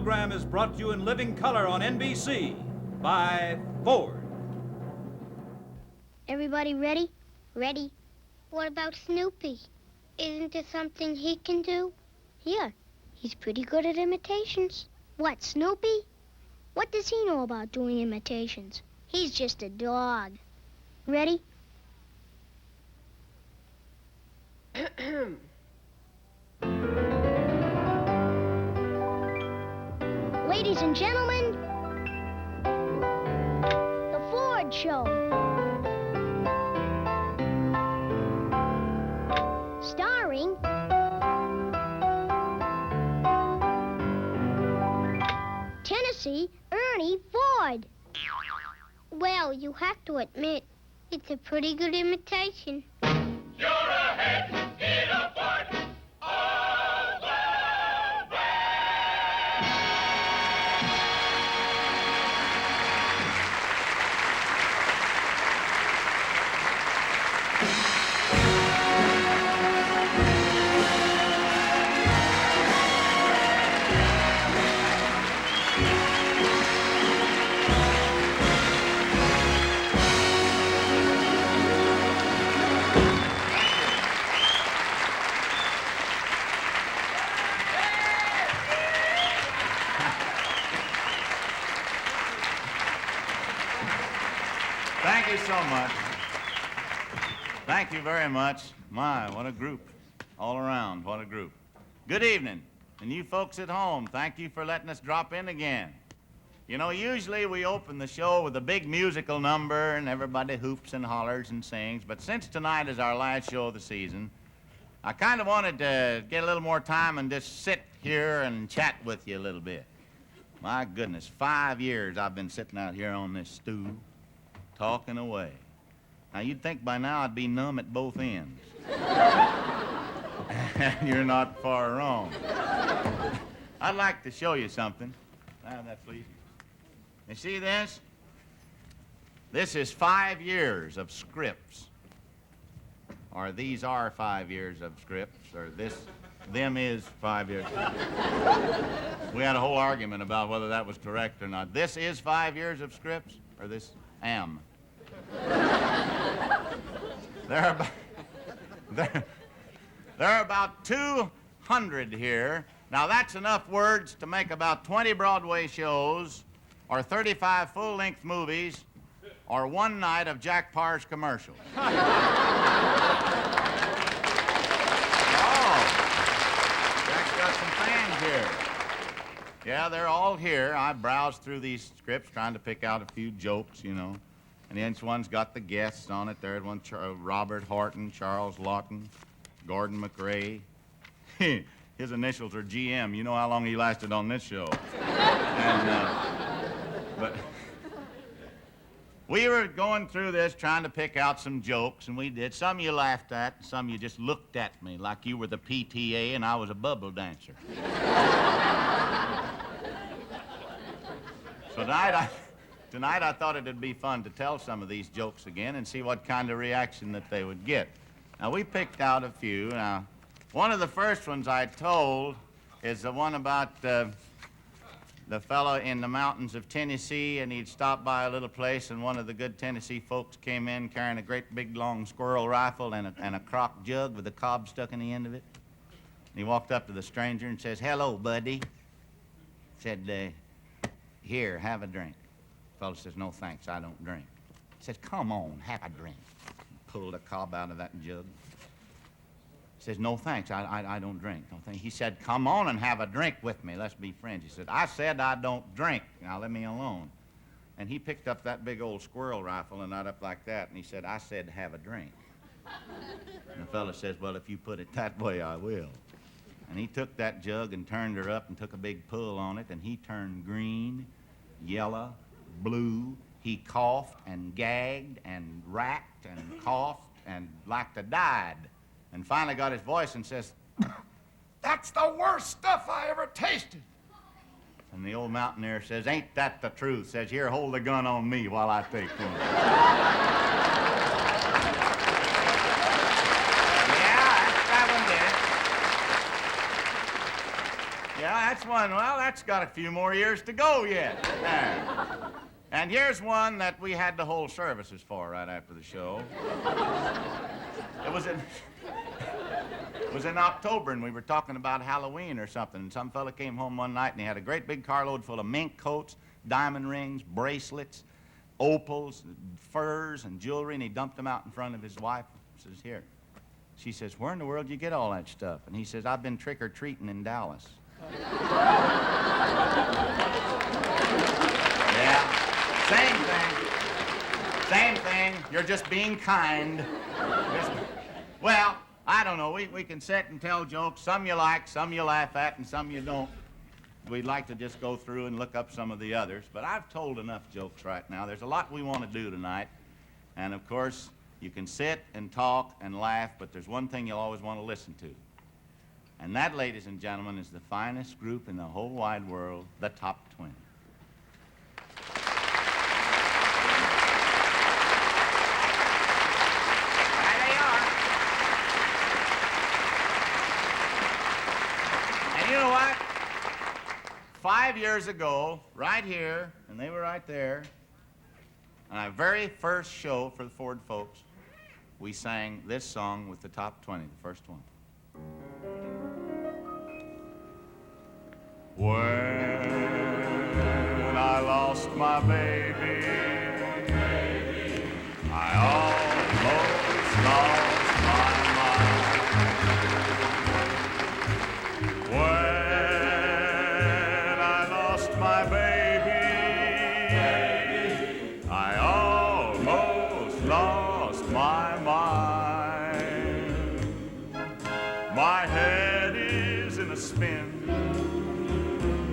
program is brought to you in living color on NBC by Ford. Everybody ready? Ready. What about Snoopy? Isn't there something he can do? Yeah, he's pretty good at imitations. What, Snoopy? What does he know about doing imitations? He's just a dog. Ready? Ladies and gentlemen, The Ford Show. Starring Tennessee Ernie Ford. Well, you have to admit, it's a pretty good imitation. You're ahead in a Ford all the way. Thank you so much. Thank you very much. My, what a group. All around, what a group. Good evening. And you folks at home, thank you for letting us drop in again. You know, usually we open the show with a big musical number and everybody hoops and hollers and sings, but since tonight is our last show of the season, I kind of wanted to get a little more time and just sit here and chat with you a little bit. My goodness, 5 years I've been sitting out here on this stool, talking away. Now, you'd think by now I'd be numb at both ends. And you're not far wrong. I'd like to show you something. Have that, please. You see this? This is 5 years of scripts. Or these are 5 years of scripts, or them is 5 years. We had a whole argument about whether that was correct or not. This is 5 years of scripts, or this am. There are about 200 here. Now, that's enough words to make about 20 Broadway shows, or 35 full-length movies, or one night of Jack Parr's commercials. Oh, Jack's got some fans here. Yeah, they're all here. I browsed through these scripts trying to pick out a few jokes, you know. And each one's got the guests on it. There's one, Robert Horton, Charles Lawton, Gordon McRae. His initials are GM. You know how long he lasted on this show. But we were going through this trying to pick out some jokes, and we did. Some you laughed at, some you just looked at me like you were the PTA and I was a bubble dancer. So tonight I thought it'd be fun to tell some of these jokes again and see what kind of reaction that they would get. Now, we picked out a few. Now, one of the first ones I told is the one about the fellow in the mountains of Tennessee, and he'd stopped by a little place, and one of the good Tennessee folks came in carrying a great big long squirrel rifle and a crock jug with a cob stuck in the end of it. And he walked up to the stranger and says, "Hello, buddy." Said, "Here, have a drink." The fellow says, "No, thanks, I don't drink." He says, "Come on, have a drink." Pulled a cob out of that jug. He says, "No, thanks, I don't drink." No, thanks. He said, "Come on and have a drink with me. Let's be friends." He said, "I said I don't drink. Now let me alone." And he picked up that big old squirrel rifle and not up like that, and he said, "I said have a drink." And the fellow says, "Well, if you put it that way, I will." And he took that jug and turned her up and took a big pull on it, and he turned green, yellow, blue. He coughed and gagged and racked and coughed and like to died. And finally got his voice and says, "That's the worst stuff I ever tasted." And the old mountaineer says, "Ain't that the truth?" Says, "Here, hold the gun on me while I take one." Yeah, that's one, well, that's got a few more years to go yet. And here's one that we had to hold services for right after the show. It was in October, and we were talking about Halloween or something. And some fella came home one night, and he had a great big carload full of mink coats, diamond rings, bracelets, opals, furs, and jewelry, and he dumped them out in front of his wife. He says, here. She says, where in the world did you get all that stuff? And he says, I've been trick-or-treating in Dallas. Yeah, same thing. You're just being kind. Well, I don't know. We can sit and tell jokes. Some you like, some you laugh at, and some you don't. We'd like to just go through and look up some of the others, but I've told enough jokes right now. There's a lot we want to do tonight, and of course, you can sit and talk and laugh, but there's one thing you'll always want to listen to. And that, ladies and gentlemen, is the finest group in the whole wide world, the Top 20. There they are. And you know what? 5 years ago, right here, and they were right there, on our very first show for the Ford folks, we sang this song with the Top 20, the first one. When I lost my baby, I almost lost my mind. When I lost my baby, I almost lost my mind. My head is in a spin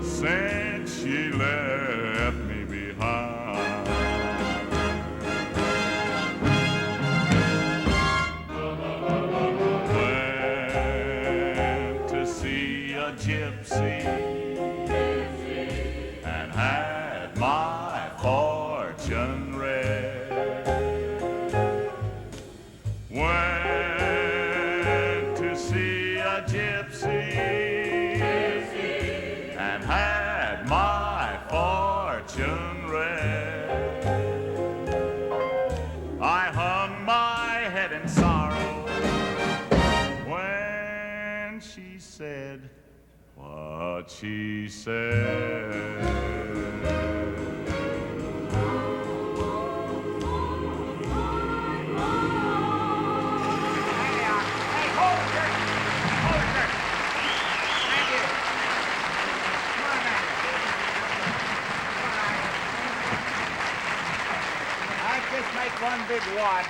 since she left me behind. Went to see a gypsy and had my fortune read. Went to see a gypsy and had my fortune read. I hung my head in sorrow when she said what she said. Make one big wad.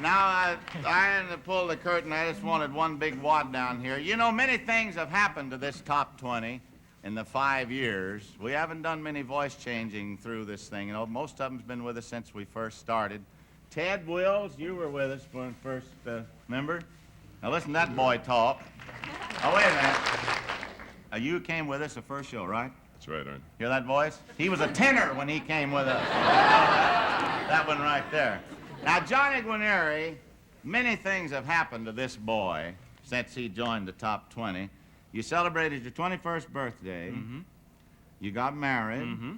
Now, I hadn't to pull the curtain. I just wanted one big wad down here. You know, many things have happened to this Top 20 in the 5 years. We haven't done many voice changing through this thing. You know, most of them's been with us since we first started. Ted Wills, you were with us when first, remember? Now, listen to that boy talk. Oh, wait a minute. You came with us the first show, right? That's right, Arnie. Hear that voice? He was a tenor when he came with us. That one right there. Now, Johnny Guarnieri, many things have happened to this boy since he joined the Top 20. You celebrated your 21st birthday. Mm-hmm. You got married. Mm-hmm.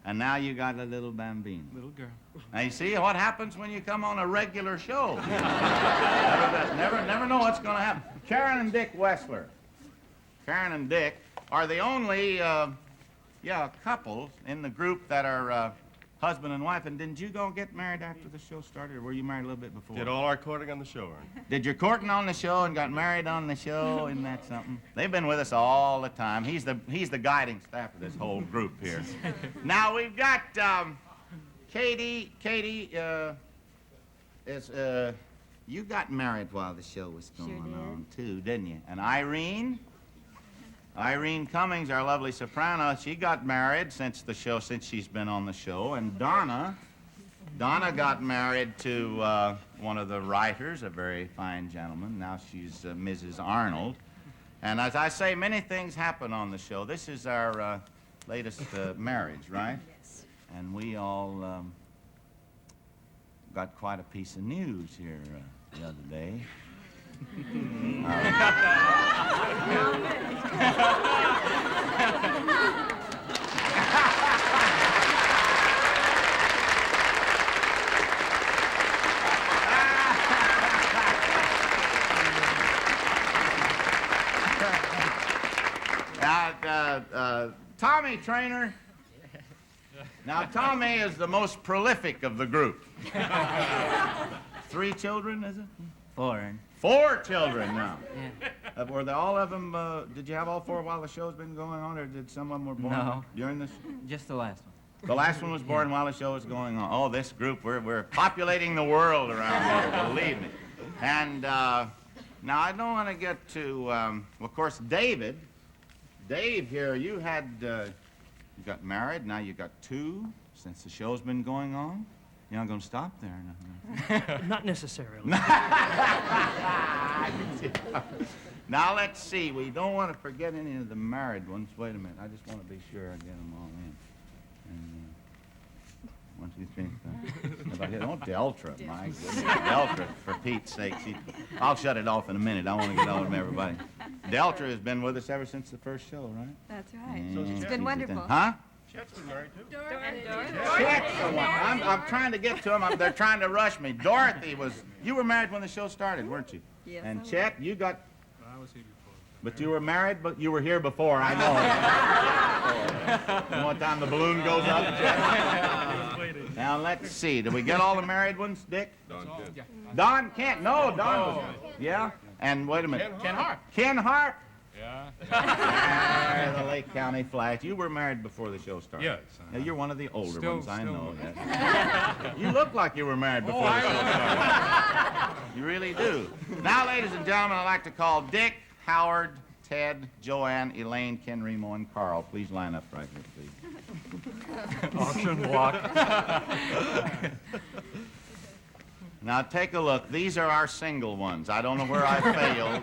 And now you got a little bambino. Little girl. Now, you see what happens when you come on a regular show. never know what's going to happen. Karen and Dick Wessler. Karen and Dick are the only, couples in the group that are husband and wife. And didn't you go get married after the show started, or were you married a little bit before? Did all our courting on the show, Arnie. Did your courting on the show and got married on the show? Isn't that something? They've been with us all the time. He's the guiding staff of this whole group here. Now, we've got Katie. Katie, you got married while the show was going on, too, didn't you? And Irene Cummings, our lovely soprano, she got married since she's been on the show. And Donna got married to one of the writers, a very fine gentleman. Now she's Mrs. Arnold. And as I say, many things happen on the show. This is our latest marriage, right? Yes. And we all got quite a piece of news here the other day. Tommy Trainer. Now, Tommy is the most prolific of the group. 3 children, is it? 4. 4 children now. Yeah. Were they all of them, did you have all 4 while the show's been going on, or did some of them were born No. during this? Just the last one. The last one was born while the show was going on. Oh, this group, we're populating the world around here, believe me. And now I don't want to get to, of course, Dave here, you got married, now you got 2 since the show's been going on. You're not going to stop there. No. Not necessarily. Now, let's see. We don't want to forget any of the married ones. Wait a minute. I just want to be sure I get them all in. And, 1, 2, 3. Oh, Deltra, my goodness. Deltra, for Pete's sake. I'll shut it off in a minute. I want to get on with everybody. Deltra has been with us ever since the first show, right? That's right. Yeah, It's she's been wonderful. Huh? Chet's been married too. Chet's the one. I'm trying to get to him. They're trying to rush me. Dorothy was... You were married when the show started, weren't you? Yes, And I was. Chet, you got... I was here before. But you were married, but you were here before, I know. One time the balloon goes up, Chet. Now, let's see. Did we get all the married ones, Dick? Don Kent. Don Kent. No, Don was... Yeah? And wait a minute. Ken Hart. Ken Hart. Yeah. The Lake County Flash. You were married before the show started. Yes. Now, you're one of the older Still- ones, I still know. one. Yes. You look like you were married before the show started. You really do. Now, ladies and gentlemen, I'd like to call Dick, Howard, Ted, Joanne, Elaine, Ken, Remo, and Carl. Please line up right here, please. Auction block. Now, take a look. These are our single ones. I don't know where I failed,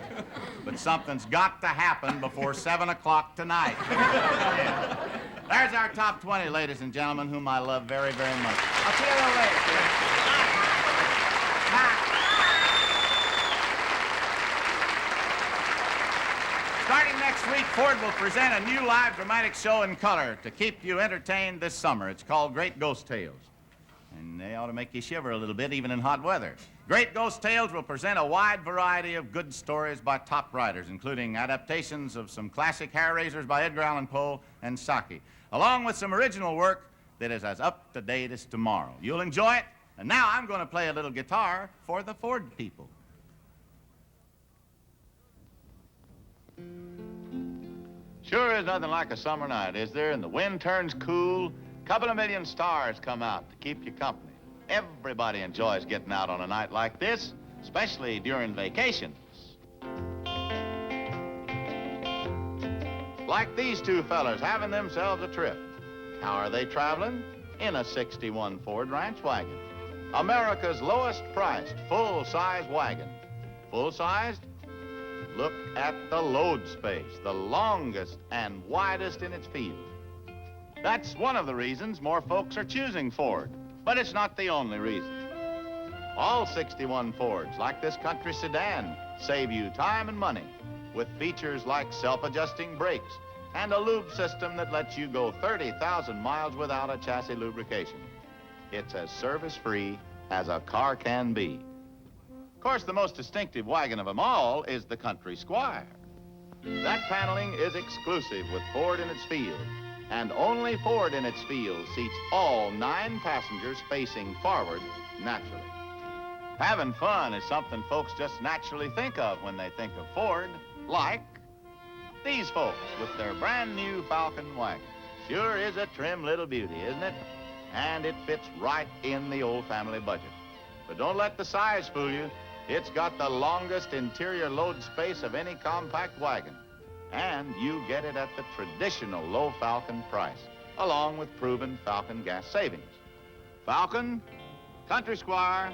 but something's got to happen before 7 o'clock tonight. Yeah. There's our top 20, ladies and gentlemen, whom I love very, very much. I'll see you a little later. Starting next week, Ford will present a new live dramatic show in color to keep you entertained this summer. It's called Great Ghost Tales. And they ought to make you shiver a little bit, even in hot weather. Great Ghost Tales will present a wide variety of good stories by top writers, including adaptations of some classic hair raisers by Edgar Allan Poe and Saki, along with some original work that is as up-to-date as tomorrow. You'll enjoy it. And now I'm going to play a little guitar for the Ford people. Sure is nothing like a summer night, is there? And the wind turns cool. Couple of million stars come out to keep you company. Everybody enjoys getting out on a night like this, especially during vacations. Like these 2 fellas having themselves a trip. How are they traveling? In a '61 Ford Ranch wagon. America's lowest priced full-size wagon. Full-sized? Look at the load space, the longest and widest in its field. That's one of the reasons more folks are choosing Ford, but it's not the only reason. All '61 Fords, like this country sedan, save you time and money with features like self-adjusting brakes and a lube system that lets you go 30,000 miles without a chassis lubrication. It's as service-free as a car can be. Of course, the most distinctive wagon of them all is the Country Squire. That paneling is exclusive with Ford in its field. And only Ford in its field seats all 9 passengers facing forward naturally. Having fun is something folks just naturally think of when they think of Ford, like these folks with their brand new Falcon wagon. Sure is a trim little beauty, isn't it? And it fits right in the old family budget. But don't let the size fool you. It's got the longest interior load space of any compact wagon. And you get it at the traditional low Falcon price, along with proven Falcon gas savings. Falcon, Country Squire,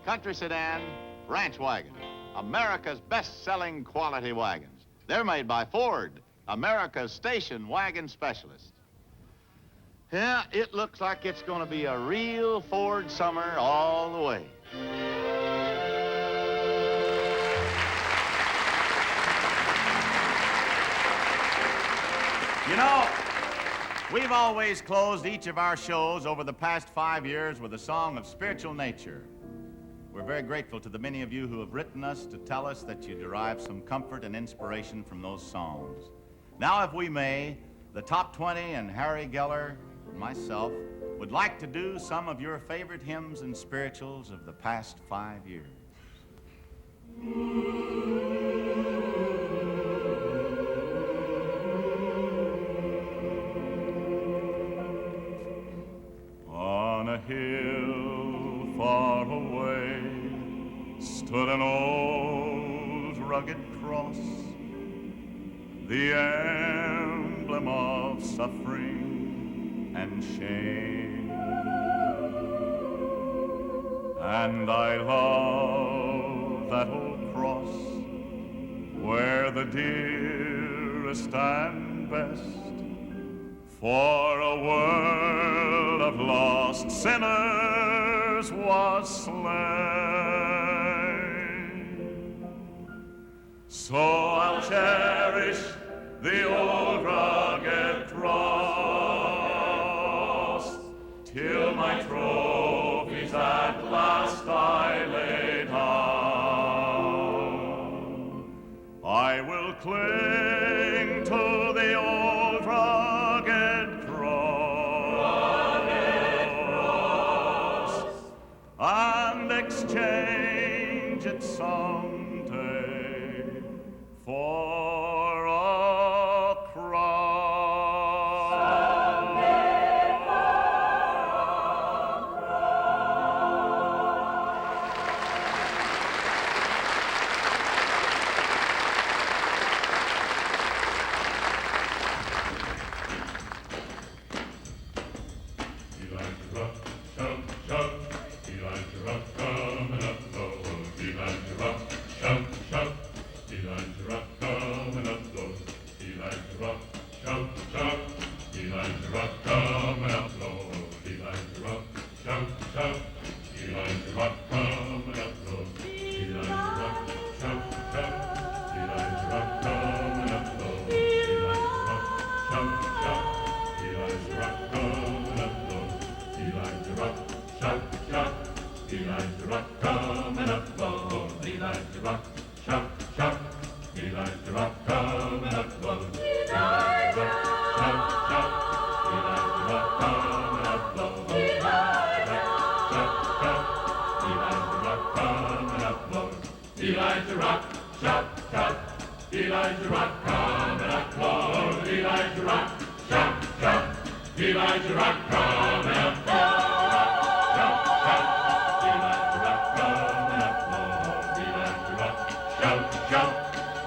Country Sedan, Ranch Wagon. America's best-selling quality wagons. They're made by Ford, America's station wagon specialist. Yeah, it looks like it's going to be a real Ford summer all the way. You know, we've always closed each of our shows over the past 5 years with a song of spiritual nature. We're very grateful to the many of you who have written us to tell us that you derive some comfort and inspiration from those songs. Now, if we may, the Top 20 and Harry Geller and myself would like to do some of your favorite hymns and spirituals of the past 5 years. On a hill far away stood an old rugged cross, the emblem of suffering and shame. And I love that old cross where the dearest and best for a world of lost sinners was slain. So I'll cherish the old rugged cross till my trophies at last I lay down. I will cling to the old rugged cross and exchange it someday for a cross. Elijah Rock, shout, shout. Elijah Rock, coming up, Lord. Elijah Rock, shout, shout. Elijah Rock, coming up, Lord. Shout, shout. Elijah Rock, coming up, Lord. Elijah Rock, shout, shout.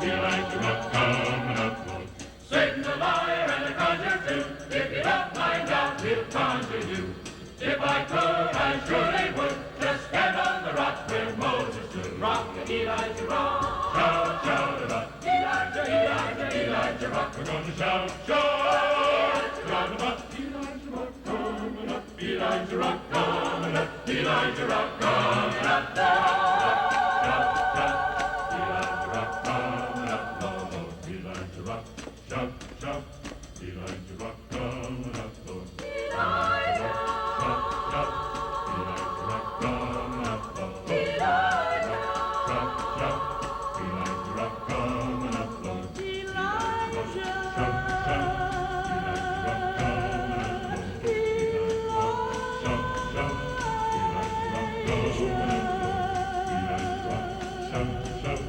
Elijah Rock, coming up, Lord. Satan the liar and the conjurer too. If you don't find out, he'll conjure you. If I could, I surely would just stand on the rock where Moses stood. Rock, Elijah Rock, shout, shout it up. Elijah, Elijah, Elijah Rock. We're going to shout, shout, shout it up. Elijah Rock coming up. Elijah Rock coming up. Elijah Rock coming up. Shout, shout. Elijah Rock coming up. Lord, Elijah Rock, shout, shout. Elijah Rock coming up. Lord, Elijah Rock. Shout, shout, Elijah Rock coming up, Lord. Elijah, shout, shout, Elijah Rock coming up, Lord. Elijah, shout, shout, Elijah Rock coming up, Lord. Elijah, shout, shout, Elijah Rock coming up, Lord. Elijah, shout, shout,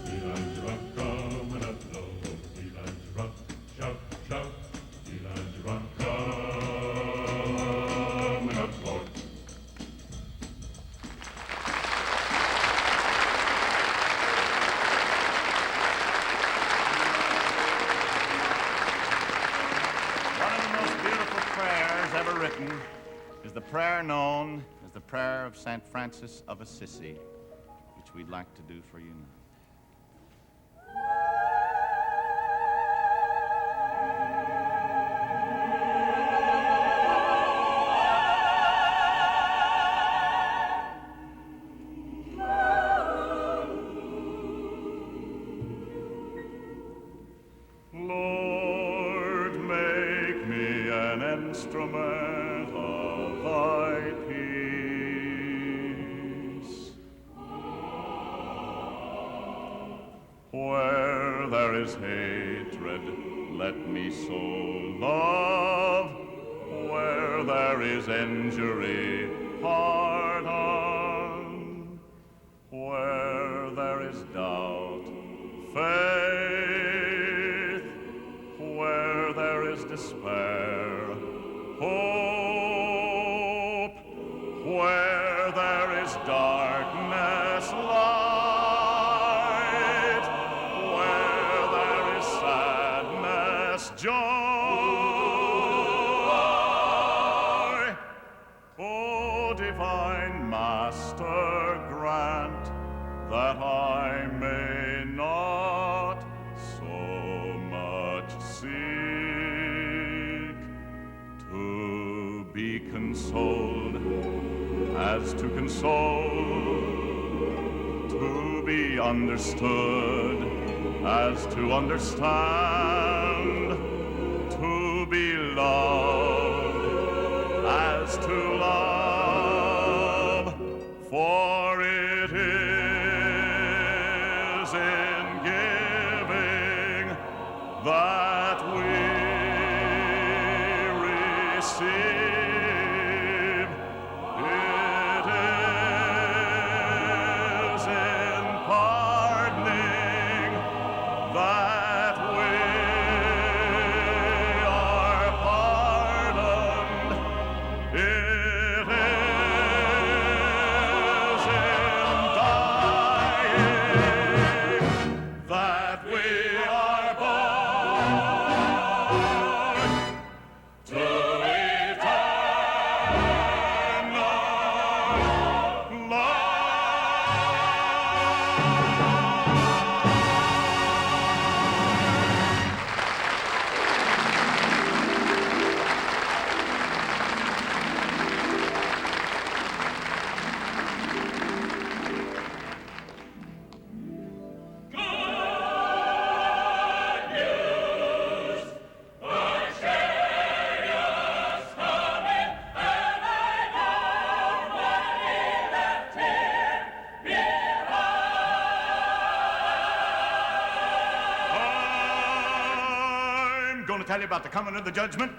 Elijah Rock coming up, Lord. Elijah Rock, shout, shout, Elijah Rock coming up, Lord. One of the most beautiful prayers ever written is the prayer known as the prayer of St. Francis of Assisi, which we'd like to do for you now. Lord, may Where there is hatred, let me sow love. Where there is injury, pardon. Where there is doubt, faith. Where there is despair, hope. Where there is darkness, light. Where there is sadness, joy. O divine Master, grant that I may not so much seek to be consoled as to console, to be understood as to understand, to be loved as to love, for it is in giving that we receive. It is in pardoning that we are pardoned. It is in dying that we are born to eternal life. I'm going to tell you about the coming of the judgment.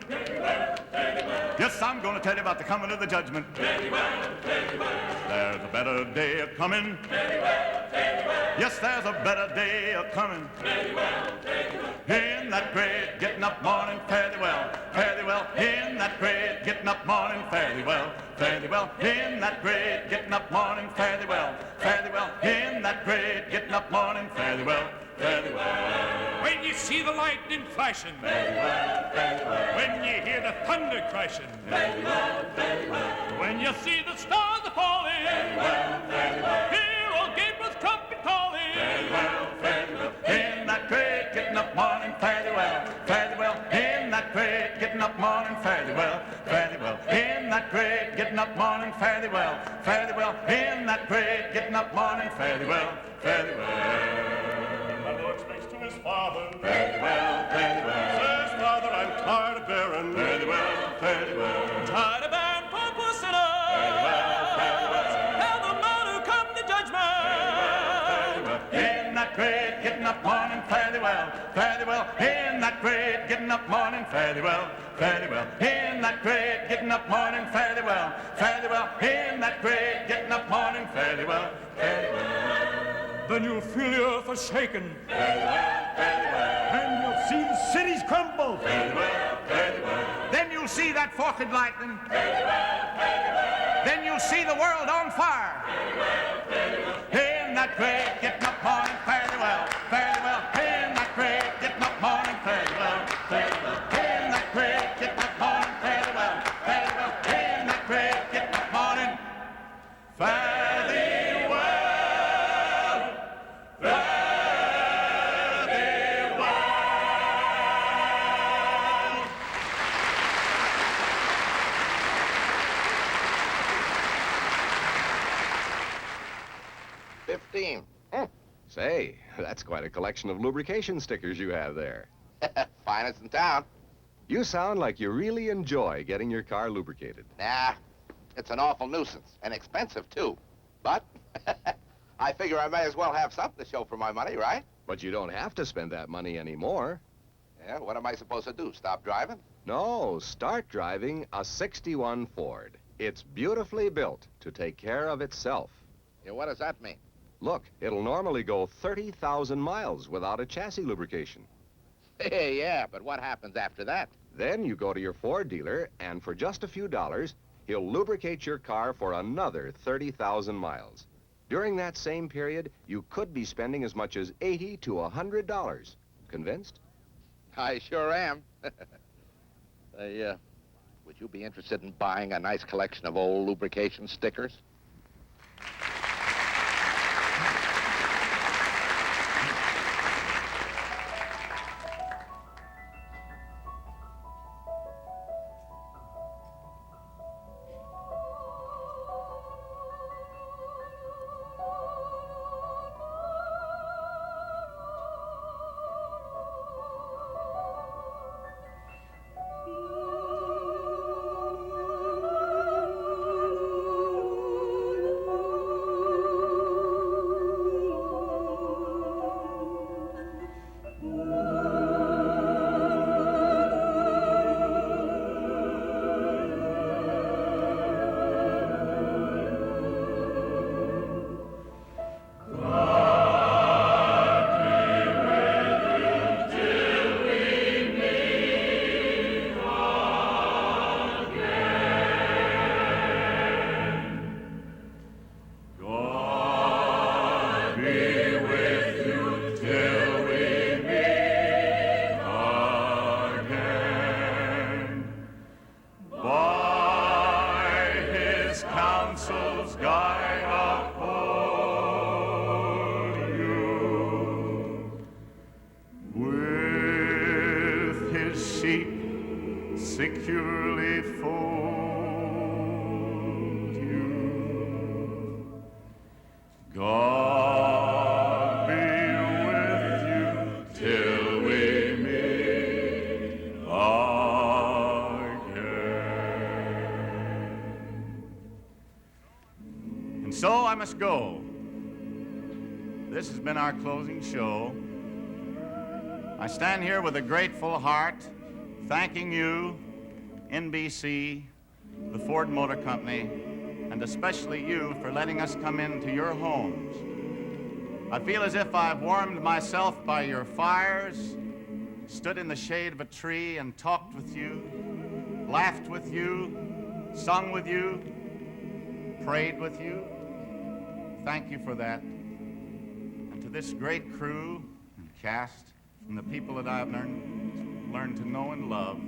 Yes, I'm going to tell you about the coming of the judgment. There's a better day a coming. Yes, there's a better day a coming. In that great getting up morning, fairly well, fairly well. In that great getting up morning, fairly well, fairly well. In that great getting up morning, fairly well, fairly well. In that great getting up morning, fairly well, fairly well. When you see the lightning flashing, when you hear the thunder crashing, when you see the stars a falling, hear old Gabriel's trumpet calling. In that great getting up morning, fairly well, fairly well. In that great getting up morning, fairly well, fairly well. In that great getting up morning, fairly well, fairly well. In that great getting up morning, fairly well, fairly well. My Lord speaks to his father. Fairly well, fairly well. Says, Father, I'm tired of bearing. Fairly well, fairly well. Tired of bearing for poor sinners. Now the man who come to judgment. In that great getting up morning, fairly well, fairly well. In that great getting up morning, fairly well, fairly well. In that great getting up morning, fairly well, fairly well. In that great getting up morning, fairly well, fairly well. then you'll feel the earth a shaking, Fairly well, fairly well. and you'll see the cities crumble. Fairly well, fairly well. Then you'll see that forked lightning. Fairly well, fairly well. Then you'll see the world on fire. Fairly well, fairly well. In that great getting up morning, fairly well, fairly well. In that great getting up morning, fairly well, fairly well. In that great getting up morning, fairly well, fairly well. In that great getting up morning, fairly well, fairly well. 15. Say, that's quite a collection of lubrication stickers you have there. Finest in town. You sound like you really enjoy getting your car lubricated. Nah, it's an awful nuisance, and expensive, too. But I figure I may as well have something to show for my money, right? But you don't have to spend that money anymore. Yeah, what am I supposed to do? Stop driving? No, start driving a 61 Ford. It's beautifully built to take care of itself. Yeah, what does that mean? Look, it'll normally go 30,000 miles without a chassis lubrication. Hey, yeah, but what happens after that? Then you go to your Ford dealer, and for just a few dollars, he'll lubricate your car for another 30,000 miles. During that same period, you could be spending as much as $80 to $100. Convinced? I sure am. Would you be interested in buying a nice collection of old lubrication stickers? Securely fold you. God be with you till we meet again. And so I must go. This has been our closing show. I stand here with a grateful heart, thanking you, NBC, the Ford Motor Company, and especially you for letting us come into your homes. I feel as if I've warmed myself by your fires, stood in the shade of a tree and talked with you, laughed with you, sung with you, prayed with you. Thank you for that. And to this great crew and cast, and the people that I've learned to know and love.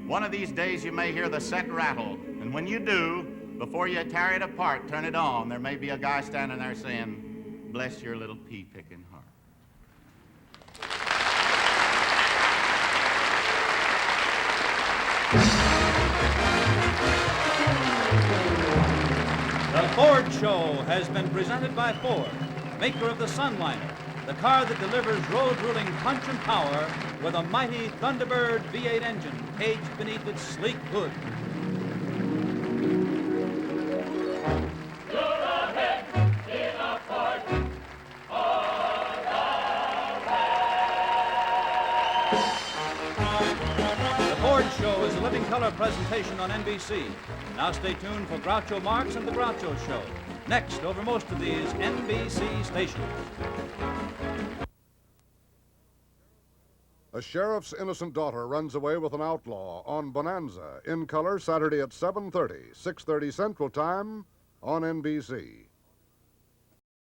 One of these days you may hear the set rattle, and when you do, before you tear it apart, turn it on. There may be a guy standing there saying, "Bless your little pea-picking heart." The Ford Show has been presented by Ford, maker of the Sunliner, the car that delivers road-ruling punch and power with a mighty Thunderbird V8 engine caged beneath its sleek hood. The Ford Show is a living color presentation on NBC. Now stay tuned for Groucho Marx and the Groucho Show. Next, over most of these NBC stations. A sheriff's innocent daughter runs away with an outlaw on Bonanza, in color Saturday at 7:30, 6:30 Central Time on NBC.